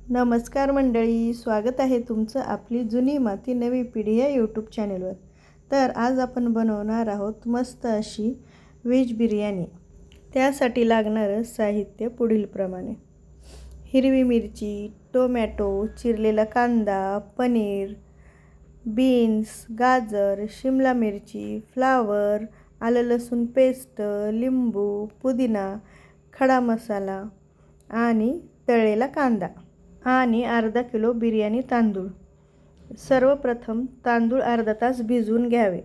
नमस्कार मंडळी, स्वागत आहे तुमचं आपली जुनी माती नवी पिढी या यूट्यूब चॅनलवर. तर आज आपण बनवणार आहोत मस्त अशी व्हेज बिर्याणी. त्यासाठी लागणारं साहित्य पुढीलप्रमाणे: हिरवी मिरची, टोमॅटो, चिरलेला कांदा, पनीर, बीन्स, गाजर, शिमला मिरची, फ्लावर, आलं लसूण पेस्ट, लिंबू, पुदिना, खडा मसाला आणि तळलेला कांदा आणि अर्धा किलो बिर्याणी तांदूळ. सर्वप्रथम तांदूळ अर्धा तास भिजवून घ्यावे.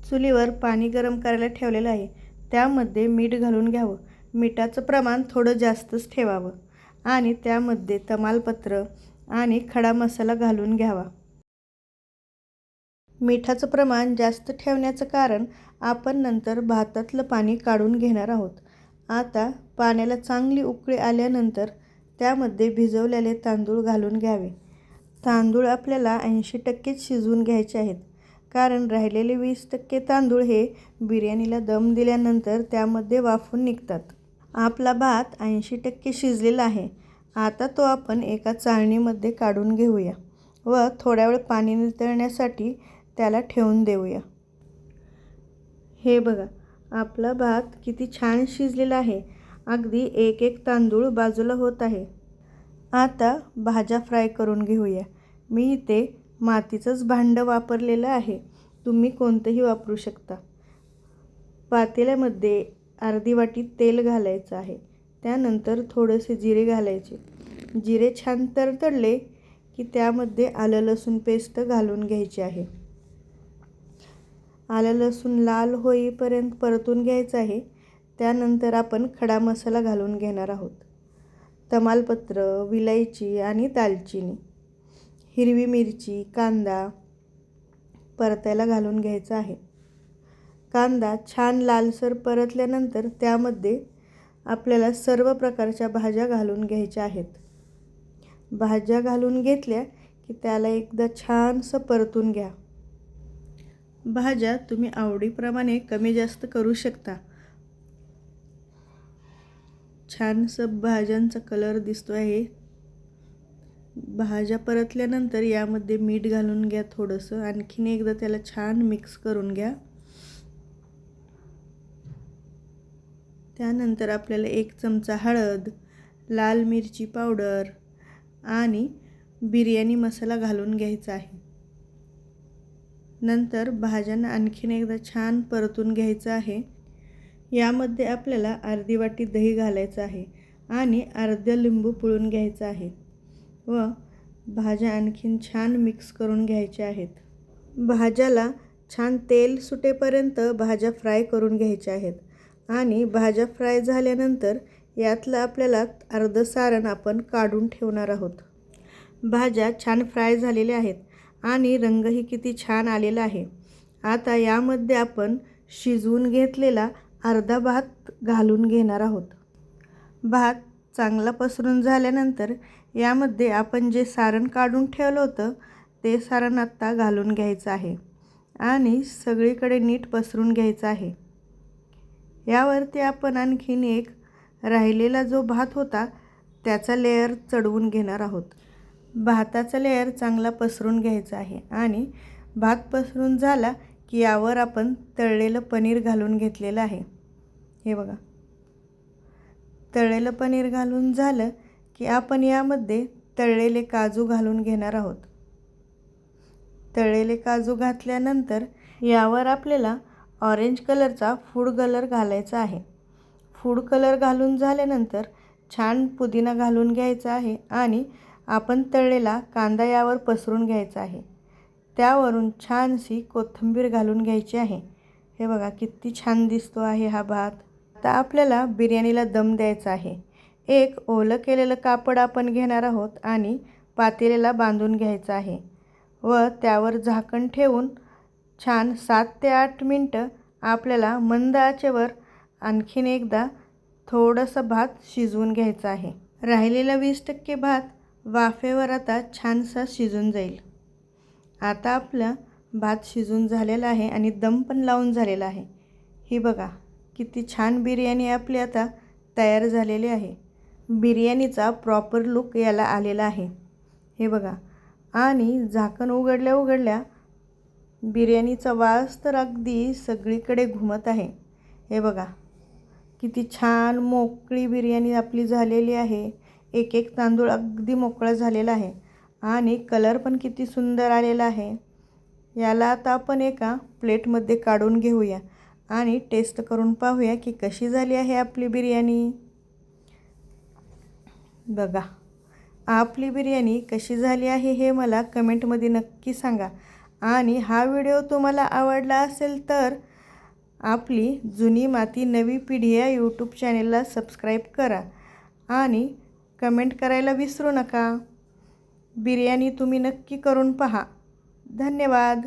चुलीवर पाणी गरम करायला ठेवलेलं आहे. त्यामध्ये मीठ घालून घ्यावं. मिठाचं प्रमाण थोडं जास्तच ठेवावं आणि त्यामध्ये तमालपत्र आणि खडा मसाला घालून घ्यावा. मिठाचं प्रमाण जास्त ठेवण्याचं कारण आपण नंतर भातातलं पाणी काढून घेणार आहोत. आता पाण्याला चांगली उकळी आल्यानंतर त्यामध्ये भिजवलेले तांदूळ घालून घ्यावे. तांदूळ आपल्याला 80% शिजवून घ्यायचे आहेत, कारण राहिलेले 20% तांदूळ हे बिर्याणीला दम दिल्यानंतर त्यामध्ये वाफून निघतात. आपला भात 80% शिजलेला आहे. आता तो आपण एका चाळणीमध्ये काढून घेऊया व थोड्या वेळ पाणी नितळण्यासाठी त्याला ठेवून देऊया. हे बघा, आपला भात किती छान शिजलेला आहे. अगदी एक एक तांदूळ बाजूला होत आहे. आता भाज्या फ्राय करून घेऊया. मी इथे मातीचंच भांडं वापरलेलं आहे. तुम्ही कोणतंही वापरू शकता. पातेल्यामध्ये अर्धी वाटी तेल घालायचं आहे. त्यानंतर थोडेसे जिरे घालायचे. जिरे छान तडतडले की त्यामध्ये आलं लसूण पेस्ट घालून घ्यायची आहे. आलं लसूण लाल होईपर्यंत परतून घ्यायचं आहे. त्यानंतर आपण खडा मसाला घालून घेणार आहोत. तमालपत्र, विलायची आणि दालचिनी, हिरवी मिरची, कांदा परतायला घालून घ्यायचा आहे. कांदा छान लालसर परतल्यानंतर त्यामध्ये आपल्याला सर्व प्रकारच्या भाज्या घालून घ्यायच्या आहेत. भाज्या घालून घेतल्या की त्याला एकदा छानसं परतून घ्या. भाज्या तुम्ही आवडीप्रमाणे कमी जास्त करू शकता. छानसं भाज्यांचा कलर दिसतो आहे. भाज्या परतल्यानंतर यामध्ये मीठ घालून घ्या थोडंसं. आणखीन एकदा त्याला छान मिक्स करून घ्या. त्यानंतर आपल्याला 1 चमचा हळद, लाल मिरची पावडर आणि बिर्याणी मसाला घालून घ्यायचा आहे. नंतर भाज्यांना आणखीन एकदा छान परतून घ्यायचं आहे. यामध्ये आपल्याला अर्धी वाटी दही घालायचं आहे आणि अर्धा लिंबू पिळून घ्यायचा आहे व भाज्या आणखीन छान मिक्स करून घ्यायच्या आहेत. भाज्याला छान तेल सुटेपर्यंत भाज्या फ्राय करून घ्यायच्या आहेत आणि भाज्या फ्राय झाल्यानंतर यातलं आपल्याला अर्धं सारण आपण काढून ठेवणार आहोत. भाज्या छान फ्राय झालेल्या आहेत आणि रंगही किती छान आलेला आहे. आता यामध्ये आपण शिजवून घेतलेला अर्धा भात घालून घेणार आहोत. भात चांगला पसरून झाल्यानंतर यामध्ये आपण जे सारण काढून ठेवलं होतं ते सारण आत्ता घालून घ्यायचं आहे आणि सगळीकडे नीट पसरून घ्यायचं आहे. यावरती आपण आणखीन एक राहिलेला जो भात होता त्याचा लेयर चढवून घेणार आहोत. भाताचा लेयर चांगला पसरून घ्यायचा आहे आणि भात पसरून झाला की यावर आपण तळलेलं पनीर घालून घेतलेलं आहे. हे बघा, तळलेलं पनीर घालून झालं की आपण यामध्ये तळलेले काजू घालून घेणार आहोत. तळलेले काजू घातल्यानंतर यावर आपल्याला ऑरेंज कलरचा फूड कलर घालायचा आहे. फूड कलर घालून झाल्यानंतर छान पुदिना घालून घ्यायचा आहे आणि आपण तळलेला कांदा यावर पसरून घ्यायचा आहे. त्यावरून छानशी कोथिंबीर घालून घ्यायची आहे. हे बघा, किती छान दिसतो आहे हा भात. आता आपल्याला बिर्याणीला दम द्यायचा आहे. एक ओलं केलेलं कापड आपण घेणार आहोत आणि पातेल्याला बांधून घ्यायचं आहे व त्यावर झाकण ठेवून छान 7 ते 8 मिनटं आपल्याला मंद आचेवर आणखीन एकदा थोडंसं भात शिजवून घ्यायचा आहे. राहिलेला 20% भात वाफेवर आता छानसा शिजून जाईल. आता आपला भात शिजून झालेला आहे आणि दम पण लावून झालेला आहे. ही बघा, किती छान बिर्याणी आपली आता तयार झालेली आहे. बिर्याणीचा प्रॉपर लुक याला आलेला आहे. हे बघा. आणि झाकण उघडल्या उघडल्या बिर्याणीचा वास तर अगदी सगळीकडे घुमत आहे. हे बघा किती छान मोकळी बिर्याणी आपली झालेली आहे. एक एक तांदूळ अगदी मोकळा झालेला आहे आणि कलर पण किती सुंदर आलेला आहे. याला आता आपण एका प्लेटमध्ये काढून घेऊया आणि टेस्ट करून पाहूया की कशी झाली आहे आपली बिर्याणी. बघा, आपली बिर्याणी कशी झाली आहे हे मला कमेंटमध्ये नक्की सांगा. आणि हा व्हिडिओ तुम्हाला आवडला असेल तर आपली जुनी माती नवी पिढी या यूट्यूब चॅनेलला सबस्क्राईब करा आणि कमेंट करायला विसरू नका. बिर्याणी तुम्ही नक्की करून पहा. धन्यवाद.